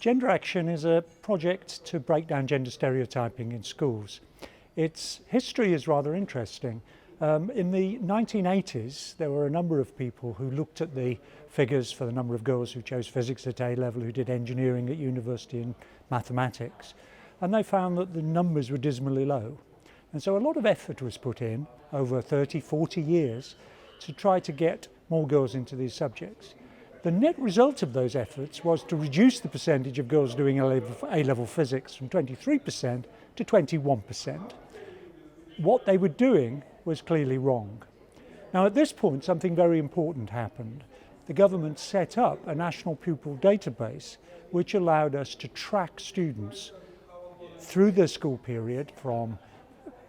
Gender Action is a project to break down gender stereotyping in schools. Its history is rather interesting. In the 1980s, there were a number of people who looked at the figures for the number of girls who chose physics at A level, who did engineering at university and mathematics, and they found that the numbers were dismally low. And so a lot of effort was put in over 30, 40 years to try to get more girls into these subjects. The net result of those efforts was to reduce the percentage of girls doing A-level physics from 23% to 21%. What they were doing was clearly wrong. Now at this point something very important happened. The government set up a national pupil database which allowed us to track students through the school period from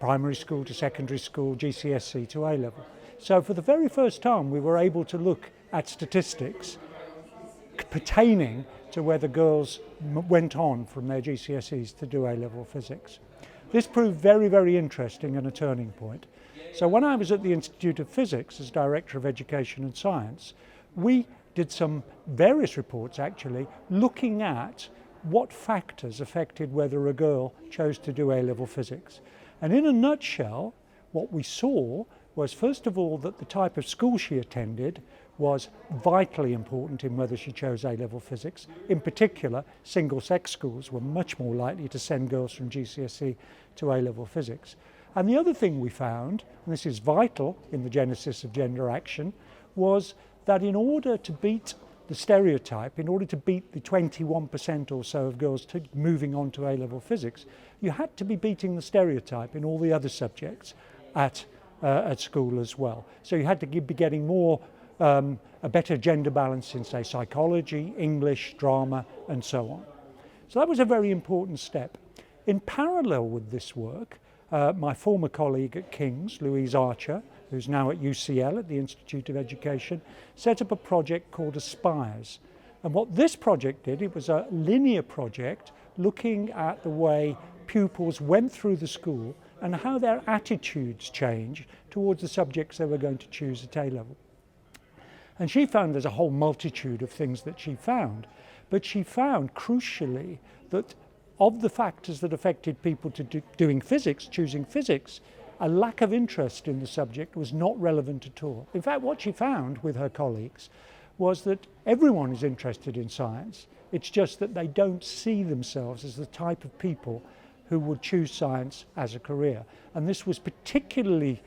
primary school to secondary school, GCSE to A-level. So for the very first time we were able to look at statistics pertaining to whether girls went on from their GCSEs to do A-level physics. This proved very, very interesting and a turning point. So when I was at the Institute of Physics as Director of Education and Science, we did some various reports actually looking at what factors affected whether a girl chose to do A-level physics. And in a nutshell, what we saw was first of all that the type of school she attended was vitally important in whether she chose A-level physics. In particular, single-sex schools were much more likely to send girls from GCSE to A-level physics. And the other thing we found, and this is vital in the genesis of Gender Action, was that in order to beat the stereotype, in order to beat the 21% or so of girls moving on to A-level physics, you had to be beating the stereotype in all the other subjects at school as well. So you had to be getting more a better gender balance in, say, psychology, English, drama, and so on. So that was a very important step. In parallel with this work, my former colleague at King's, Louise Archer, who's now at UCL at the Institute of Education, set up a project called Aspires. And what this project did, it was a linear project looking at the way pupils went through the school and how their attitudes changed towards the subjects they were going to choose at A-level. And she found there's a whole multitude of things that she found, but she found crucially that of the factors that affected people to doing physics, choosing physics, a lack of interest in the subject was not relevant at all. In fact, what she found with her colleagues was that everyone is interested in science. It's just that they don't see themselves as the type of people who would choose science as a career. And this was particularly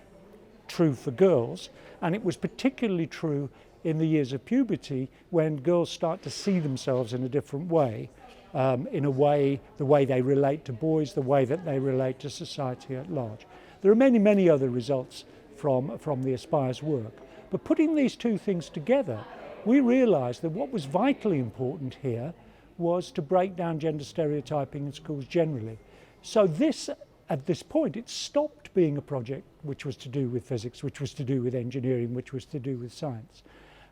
true for girls, and it was particularly true in the years of puberty when girls start to see themselves in a different way, the way they relate to boys, the way that they relate to society at large. There are many, many other results from the Aspires work. But putting these two things together, we realised that what was vitally important here was to break down gender stereotyping in schools generally. So at this point, it stopped being a project which was to do with physics, which was to do with engineering, which was to do with science,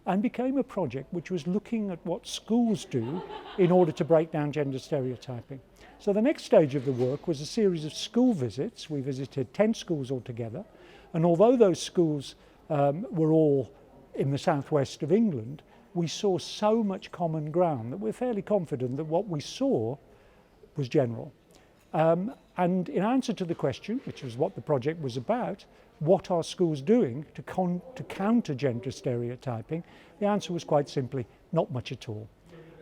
and became a project which was looking at what schools do in order to break down gender stereotyping. So the next stage of the work was a series of school visits. We visited 10 schools altogether, and although those schools were all in the southwest of England, we saw so much common ground that we're fairly confident that what we saw was general. And in answer to the question, which was what the project was about, what are schools doing to counter gender stereotyping, the answer was quite simply, not much at all.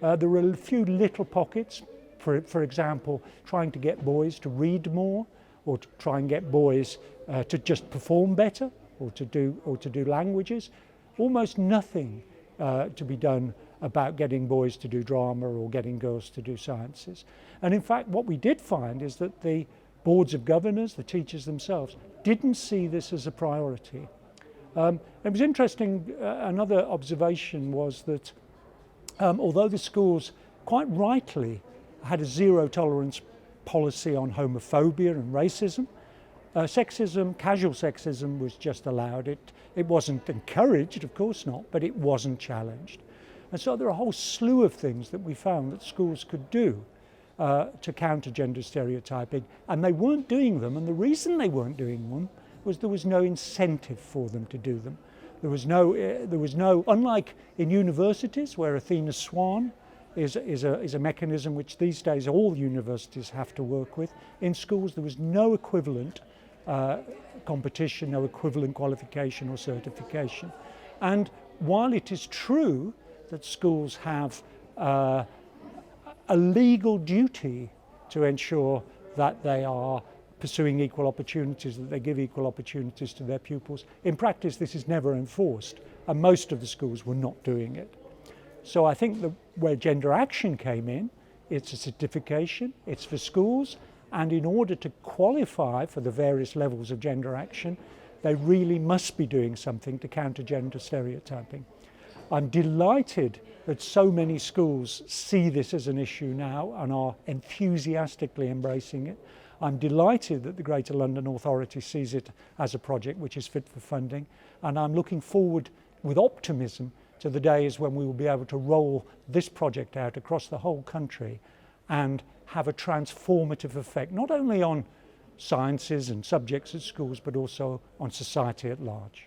There were a few little pockets, for example, trying to get boys to read more, or to try and get boys to just perform better, or to do languages. Almost nothing to be done about getting boys to do drama or getting girls to do sciences. And in fact, what we did find is that the boards of governors, the teachers themselves, didn't see this as a priority. It was interesting, another observation was that although the schools quite rightly had a zero tolerance policy on homophobia and racism, sexism, casual sexism was just allowed. It wasn't encouraged, of course not, but it wasn't challenged. And so there are a whole slew of things that we found that schools could do to counter gender stereotyping, and they weren't doing them, and the reason they weren't doing them was there was no incentive for them to do them. There was no, unlike in universities where Athena Swan is a mechanism which these days all universities have to work with. In schools there was no equivalent competition, no equivalent qualification or certification. And while it is true that schools have a legal duty to ensure that they are pursuing equal opportunities, that they give equal opportunities to their pupils, in practice this is never enforced, and most of the schools were not doing it. So I think that where gender action came in, it's a certification, it's for schools, and in order to qualify for the various levels of gender action, they really must be doing something to counter gender stereotyping. I'm delighted that so many schools see this as an issue now and are enthusiastically embracing it. I'm delighted that the Greater London Authority sees it as a project which is fit for funding, and I'm looking forward with optimism to the days when we will be able to roll this project out across the whole country and have a transformative effect, not only on sciences and subjects at schools, but also on society at large.